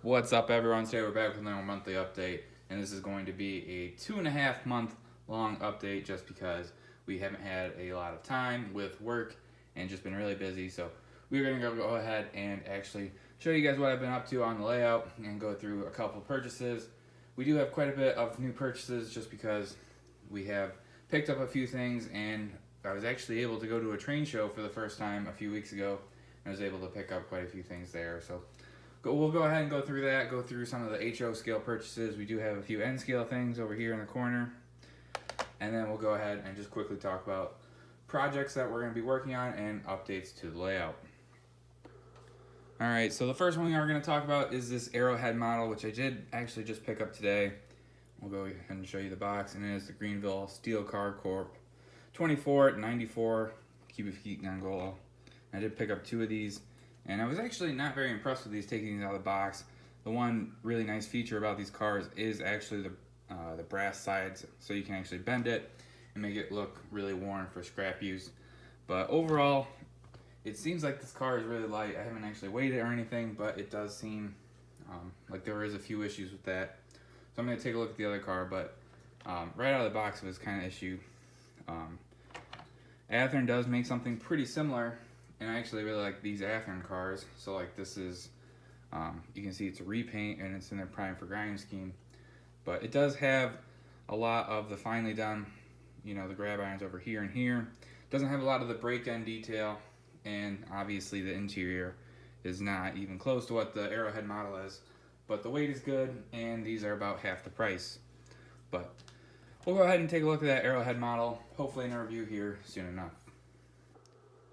What's up, everyone? Today we're back with another monthly update, and this is going to be a 2.5 month long update just because we haven't had a lot of time with work and just been really busy. So we're going to go ahead and actually show you guys what I've been up to on the layout and go through a couple of purchases. We do have quite a bit of new purchases just because we have picked up a few things, and I was actually able to go to a train show for the first time a few weeks ago, and I was able to pick up quite a few things there. So we'll go ahead and go through that, go through some of the HO scale purchases. We do have a few N scale things over here in the corner. And then we'll go ahead and just quickly talk about projects that we're going to be working on and updates to the layout. Alright, so the first one we are going to talk about is this Arrowhead model, which I did actually just pick up today. We'll go ahead and show you the box, and it is the Greenville Steel Car Corp 2494 cubic feet Gondola. I did pick up 2 of these. And I was actually not very impressed with these, taking these out of the box. The one really nice feature about these cars is actually the brass sides, so you can actually bend it and make it look really worn for scrap use. But overall, it seems like this car is really light. I haven't actually weighed it or anything, but it does seem like there is a few issues with that. So I'm going to take a look at the other car, but right out of the box it was kind of issue. Athearn does make something pretty similar, and I actually really like these Athearn cars. So like this is, you can see it's a repaint and it's in their prime for grinding scheme. But it does have a lot of the finely done, the grab irons over here and here. It doesn't have a lot of the brake end detail, and obviously the interior is not even close to what the Arrowhead model is. But the weight is good, and these are about half the price. But we'll go ahead and take a look at that Arrowhead model, hopefully in a review here soon enough.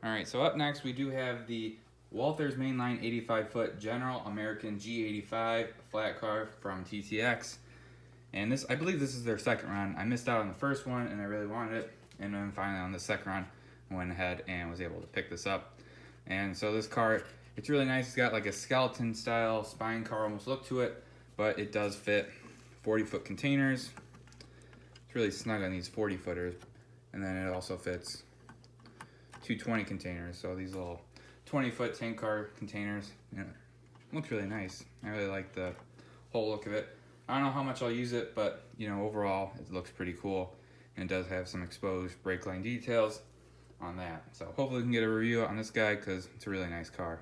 Alright, so up next we do have the Walthers mainline 85-foot General American G85 flat car from TTX. And this, I believe this is their second run. I missed out on the first one and I really wanted it. And then finally on the second run, I went ahead and was able to pick this up. And so this car, it's really nice. It's got like a skeleton style spine car almost look to it, but it does fit 40-foot containers. It's really snug on these 40-footers. And then it also fits 220 containers, so these little 20-foot tank car containers. Looks really nice. I really like the whole look of it. I don't know how much I'll use it, but overall it looks pretty cool, and it does have some exposed brake line details on that. So hopefully we can get a review on this guy because it's a really nice car.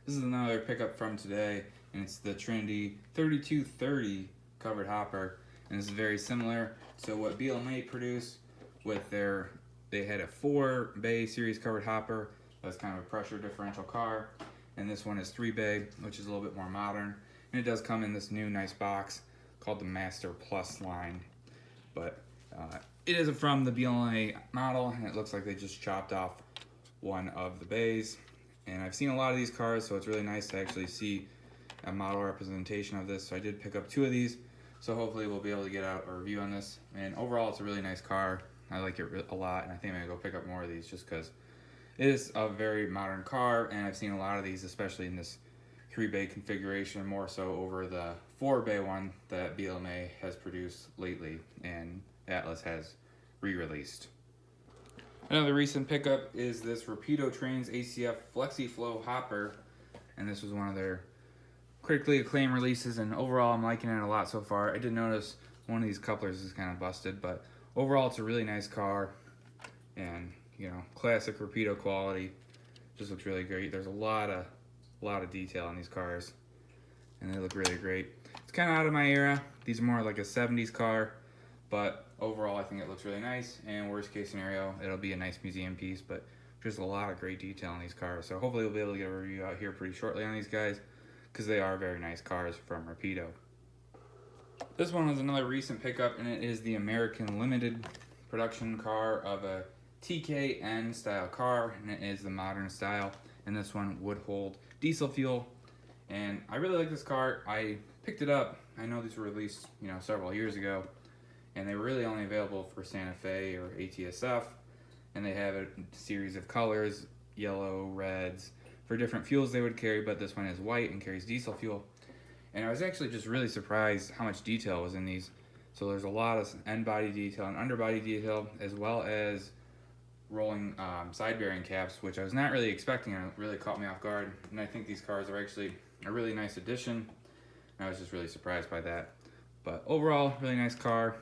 This is another pickup from today, and it's the Trinity 3230 covered hopper, and this is very similar to what BLMA produced with their. They had a 4-bay series covered hopper. That's kind of a pressure differential car. And this one is 3-bay, which is a little bit more modern. And it does come in this new nice box called the Master Plus line. But it is from the BLMA model, and it looks like they just chopped off one of the bays. And I've seen a lot of these cars, so it's really nice to actually see a model representation of this. So I did pick up 2 of these. So hopefully we'll be able to get out a review on this. And overall, it's a really nice car. I like it a lot, and I think I'm going to go pick up more of these just because it is a very modern car, and I've seen a lot of these, especially in this 3-bay configuration, more so over the 4-bay one that BLMA has produced lately and Atlas has re-released. Another recent pickup is this Rapido Trains ACF FlexiFlow hopper, and this was one of their critically acclaimed releases, and overall I'm liking it a lot so far. I did notice one of these couplers is kind of busted, but overall, it's a really nice car, and classic Rapido quality. Just looks really great. There's a lot of detail on these cars, and they look really great. It's kind of out of my era. These are more like a 70s car, but overall, I think it looks really nice. And worst case scenario, it'll be a nice museum piece. But there's a lot of great detail on these cars, so hopefully we'll be able to get a review out here pretty shortly on these guys, because they are very nice cars from Rapido. This one was another recent pickup, and it is the American Limited production car of a TKN style car, and it is the modern style, and this one would hold diesel fuel. And I really like this car. I picked it up. I know these were released several years ago, and they were really only available for Santa Fe or ATSF, and they have a series of colors, yellow, reds, for different fuels they would carry, but this one is white and carries diesel fuel. And I was actually just really surprised how much detail was in these. So there's a lot of end body detail and underbody detail, as well as rolling side bearing caps, which I was not really expecting. It really caught me off guard, and I think these cars are actually a really nice addition. I was just really surprised by that. But overall, really nice car.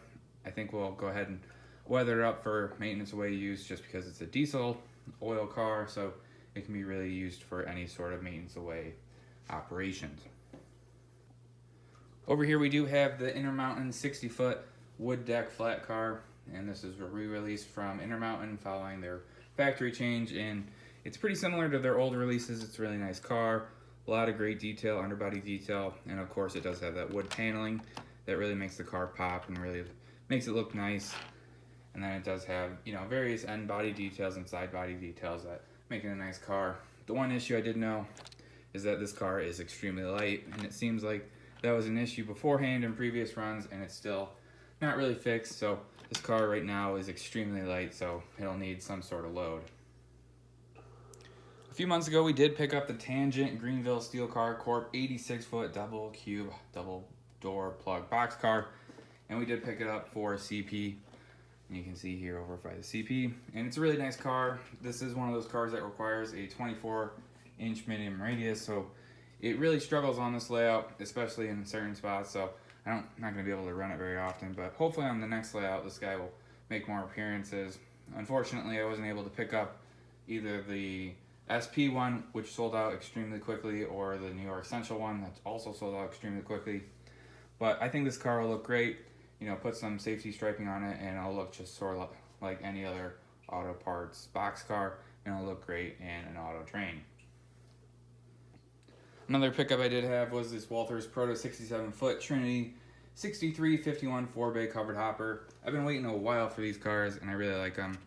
I think we'll go ahead and weather it up for maintenance away use, just because it's a diesel oil car, so it can be really used for any sort of maintenance away operations. Over here we do have the Intermountain 60-foot wood deck flat car, and this is a re-release from Intermountain following their factory change, and it's pretty similar to their old releases. It's a really nice car, a lot of great detail, underbody detail, and of course it does have that wood paneling that really makes the car pop and really makes it look nice. And then it does have, you know, various end body details and side body details that make it a nice car. The one issue I did know is that this car is extremely light, and it seems like that was an issue beforehand in previous runs, and it's still not really fixed. So this car right now is extremely light, so it'll need some sort of load. A few months ago we did pick up the Tangent Greenville Steel Car Corp 86-foot double cube, double door plug box car, and we did pick it up for CP. And you can see here over by the CP, and it's a really nice car. This is one of those cars that requires a 24-inch minimum radius, so it really struggles on this layout, especially in certain spots. So I'm not going to be able to run it very often, but hopefully on the next layout this guy will make more appearances. Unfortunately, I wasn't able to pick up either the SP one, which sold out extremely quickly, or the New York Essential one that also sold out extremely quickly. But I think this car will look great. You know, put some safety striping on it, and it'll look just sort of like any other auto parts box car, and it'll look great in an auto train. Another pickup I did have was this Walthers Proto 67-foot Trinity 6351 4-bay covered hopper. I've been waiting a while for these cars, and I really like them.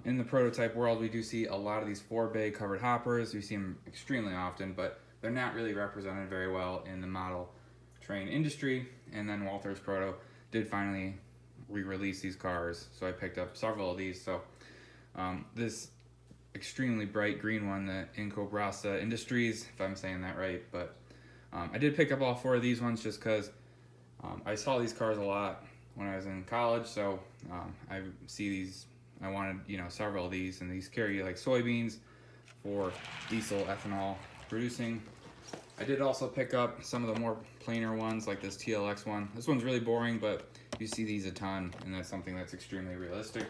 In the prototype world, we do see a lot of these 4-bay covered hoppers. We see them extremely often, but they're not really represented very well in the model train industry. And then Walthers Proto did finally re-release these cars, so I picked up several of these. So this extremely bright green one, the Incobrasa Industries, if I'm saying that right, but I did pick up all 4 of these ones just because I saw these cars a lot when I was in college. So I see these, I wanted, you know, several of these, and these carry like soybeans for diesel ethanol producing. I did also pick up some of the more plainer ones, like this TLX one. This one's really boring, but you see these a ton, and that's something that's extremely realistic.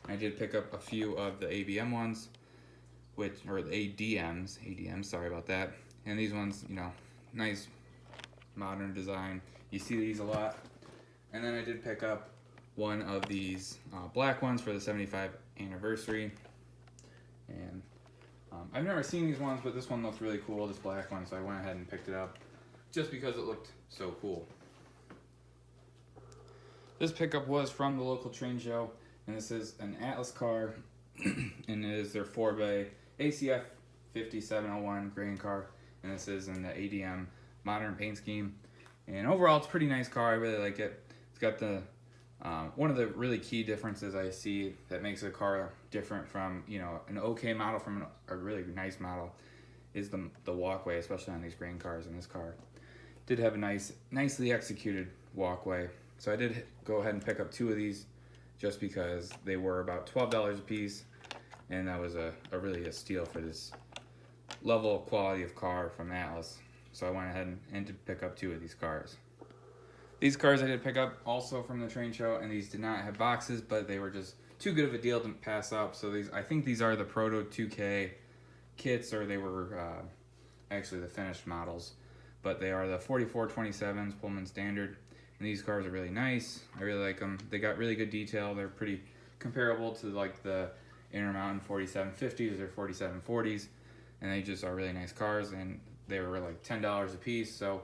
I did pick up a few of the ABM ones, or the ADMs, sorry about that. And these ones, you know, nice modern design. You see these a lot. And then I did pick up one of these black ones for the 75th anniversary. And I've never seen these ones, but this one looks really cool, this black one, so I went ahead and picked it up just because it looked so cool. This pickup was from the local train show, and this is an Atlas car, and it is their 4-bay ACF 5701 grain car, and this is in the ADM modern paint scheme. And overall, it's a pretty nice car. I really like it. It's got the one of the really key differences I see that makes a car different from, you know, an okay model from a really nice model is the walkway, especially on these grain cars. And this car did have a nicely executed walkway. So I did go ahead and pick up 2 of these just because they were about $12 a piece, and that was really a steal for this level of quality of car from Atlas. So I went ahead and did pick up 2 of these cars. These cars I did pick up also from the train show, and these did not have boxes, but they were just too good of a deal to pass up. So I think these are the Proto 2K kits, or they were actually the finished models, but they are the 4427s Pullman Standard, and these cars are really nice. I really like them. They got really good detail. They're pretty comparable to like the Intermountain 4750s or 4740s, and they just are really nice cars, and they were like $10 a piece. So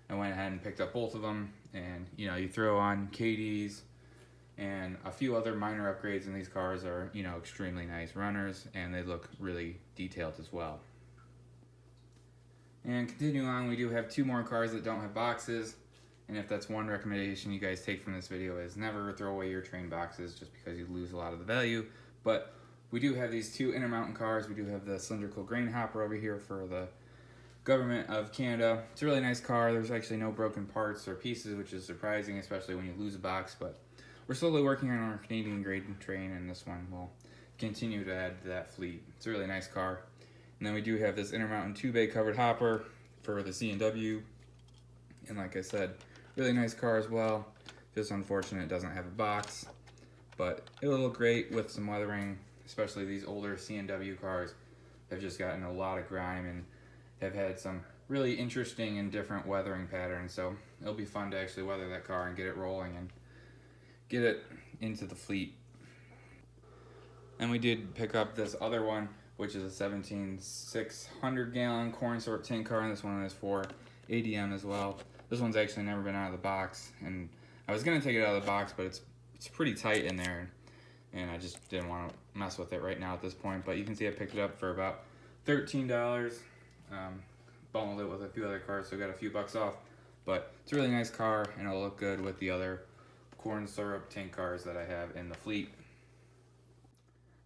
I went ahead and picked up both of them. And you know, you throw on KDs and a few other minor upgrades, and these cars are, you know, extremely nice runners, and they look really detailed as well. And continuing on, we do have 2 more cars that don't have boxes, and if that's one recommendation you guys take from this video, is never throw away your train boxes just because you lose a lot of the value. But we do have these 2 Intermountain cars. We do have the cylindrical grain hopper over here for the Government of Canada. It's a really nice car. There's actually no broken parts or pieces, which is surprising, especially when you lose a box, but we're slowly working on our Canadian grade train, and this one will continue to add to that fleet. It's a really nice car. And then we do have this Intermountain 2-bay covered hopper for the C&W. And like I said, really nice car as well. Just unfortunate it doesn't have a box, but it'll look great with some weathering, especially these older C&W cars have just gotten a lot of grime and have had some really interesting and different weathering patterns. So it'll be fun to actually weather that car and get it rolling and get it into the fleet. And we did pick up this other one, which is a 17,600 gallon corn sort tin car, and this one is for ADM as well. This one's actually never been out of the box, and I was gonna take it out of the box, but it's pretty tight in there, and I just didn't want to mess with it right now at this point. But you can see I picked it up for about $13. Bundled it with a few other cars, so got a few bucks off. But it's a really nice car, and it'll look good with the other corn syrup tin cars that I have in the fleet.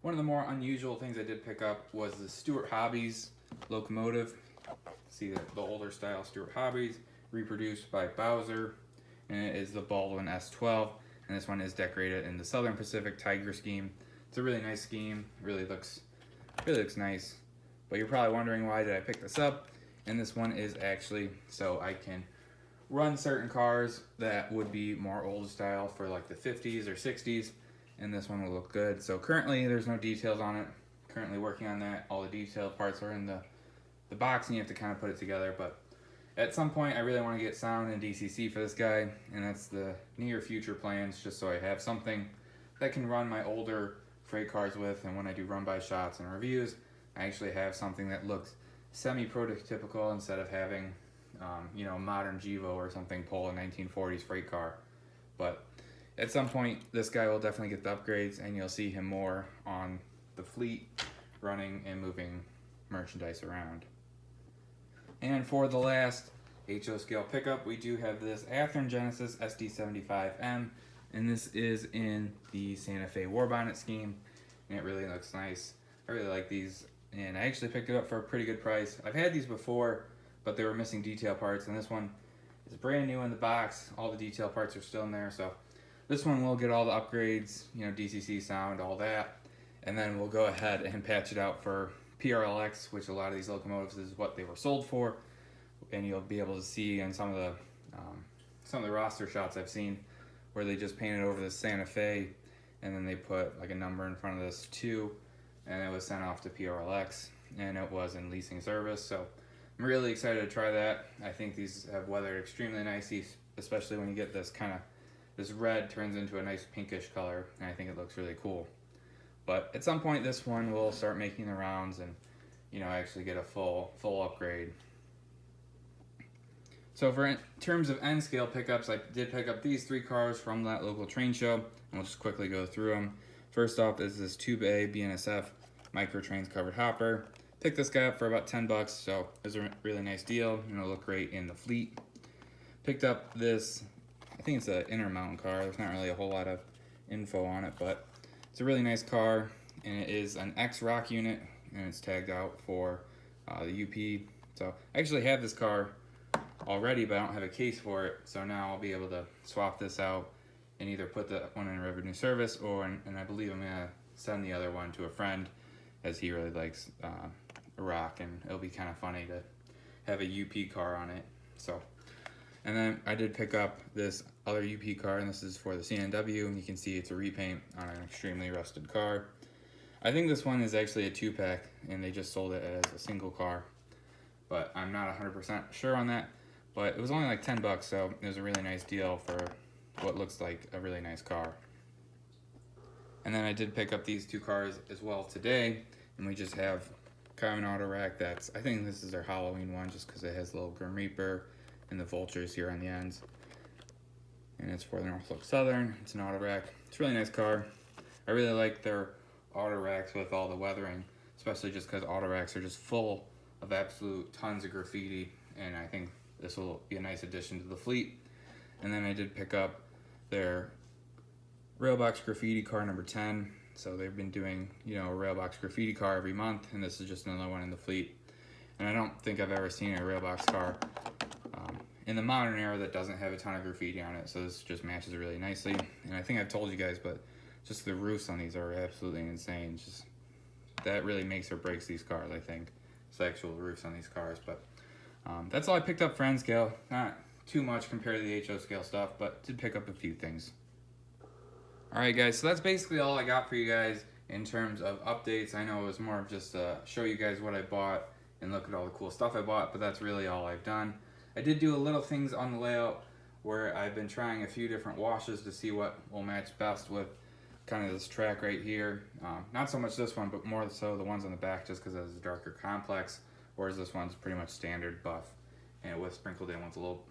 One of the more unusual things I did pick up was the Stuart Hobbies locomotive. See the older style Stuart Hobbies, reproduced by Bowser, and it is the Baldwin S12, and this one is decorated in the Southern Pacific Tiger scheme. It's a really nice scheme, really looks nice. But you're probably wondering, why did I pick this up? And this one is actually so I can run certain cars that would be more old style for like the 50s or 60s, and this one will look good. So currently there's no details on it. Currently working on that. All the detailed parts are in the box, and you have to kind of put it together. But at some point I really want to get sound and DCC for this guy, and that's the near future plans, just so I have something that can run my older freight cars with, and when I do run-by shots and reviews, I actually have something that looks semi-prototypical instead of having you know, modern Gevo or something pull a 1940s freight car. But at some point this guy will definitely get the upgrades, and you'll see him more on the fleet running and moving merchandise around. And for the last HO scale pickup, we do have this Athearn Genesis SD75M, and this is in the Santa Fe war bonnet scheme, and it really looks nice. I really like these, and I actually picked it up for a pretty good price. I've had these before, but they were missing detail parts, and this one is brand new in the box. All the detail parts are still in there, so this one will get all the upgrades, you know, DCC sound, all that, and then we'll go ahead and patch it out for PRLX, which a lot of these locomotives is what they were sold for. And you'll be able to see in some of the roster shots I've seen where they just painted over the Santa Fe, and then they put like a number in front of this 2, and it was sent off to PRLX, and it was in leasing service. So I'm really excited to try that. I think these have weathered extremely nicely, especially when you get this this red turns into a nice pinkish color, and I think it looks really cool. But at some point this one will start making the rounds and, you know, actually get a full upgrade. So in terms of N scale pickups, I did pick up these 3 cars from that local train show, and we'll just quickly go through them. First off is this 2-bay BNSF micro trains covered hopper. Picked this guy up for about $10, so it was a really nice deal, and it'll look great in the fleet. Picked up this, I think it's an Intermountain car. There's not really a whole lot of info on it, but it's a really nice car, and it is an X-Rock unit, and it's tagged out for the UP. So I actually have this car already, but I don't have a case for it, so now I'll be able to swap this out and either put the one in revenue service, and I believe I'm gonna send the other one to a friend, as he really likes rock, and it'll be kind of funny to have a UP car on it. So, and then I did pick up this other UP car, and this is for the C&W, and you can see it's a repaint on an extremely rusted car. I think this one is actually a 2-pack, and they just sold it as a single car, but I'm not 100% sure on that. But it was only like $10, so it was a really nice deal for what looks like a really nice car. And then I did pick up these 2 cars as well today, and we just have kind of an auto rack that's, I think this is their Halloween one, just because it has the little Grim Reaper and the vultures here on the ends. And it's for the Norfolk Southern. It's an auto rack. It's a really nice car. I really like their auto racks with all the weathering, especially just because auto racks are just full of absolute tons of graffiti, and I think this will be a nice addition to the fleet. And then I did pick up their Railbox graffiti car number 10. So they've been doing, you know, a Railbox graffiti car every month, and this is just another one in the fleet. And I don't think I've ever seen a Railbox car in the modern era that doesn't have a ton of graffiti on it, so this just matches really nicely. And I think I've told you guys, but just the roofs on these are absolutely insane. Just that really makes or breaks these cars, I think. It's the actual roofs on these cars. But that's all I picked up for N scale. Not too much compared to the HO scale stuff, but did pick up a few things. Alright guys, so that's basically all I got for you guys in terms of updates. I know it was more of just show you guys what I bought and look at all the cool stuff I bought, but that's really all I've done. I did do a little things on the layout where I've been trying a few different washes to see what will match best with kind of this track right here. Not so much this one, but more so the ones on the back, just because it has a darker complex, whereas this one's pretty much standard buff and with sprinkled in with little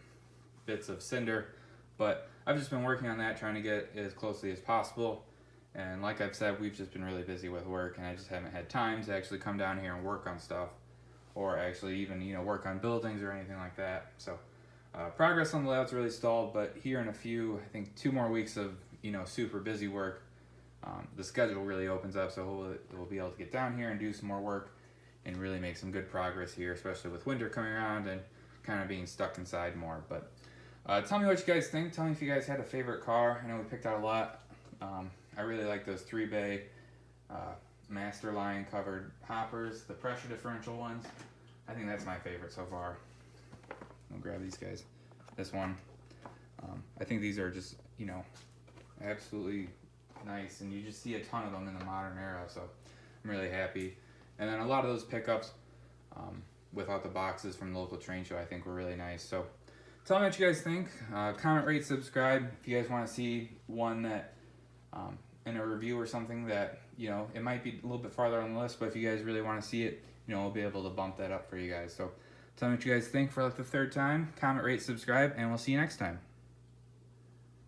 bits of cinder. But I've just been working on that, trying to get as closely as possible. And like I've said, we've just been really busy with work, and I just haven't had time to actually come down here and work on stuff, or actually even, you know, work on buildings or anything like that. So progress on the layout's really stalled, but here in a few, I think 2 more weeks of, you know, super busy work, the schedule really opens up, so we'll be able to get down here and do some more work and really make some good progress here, especially with winter coming around and kind of being stuck inside more. But tell me what you guys think. Tell me if you guys had a favorite car. I know we picked out a lot. I really like those 3-bay master line covered hoppers, the pressure differential ones. I think that's my favorite so far. I'll grab these guys. This one. I think these are just, you know, absolutely nice, and you just see a ton of them in the modern era, so I'm really happy. And then a lot of those pickups without the boxes from the local train show I think were really nice. So tell me what you guys think. Comment, rate, subscribe if you guys want to see one that in a review or something that, you know, it might be a little bit farther on the list, but if you guys really want to see it, you know, we'll be able to bump that up for you guys. So tell me what you guys think for like the 3rd time. Comment, rate, subscribe, and we'll see you next time.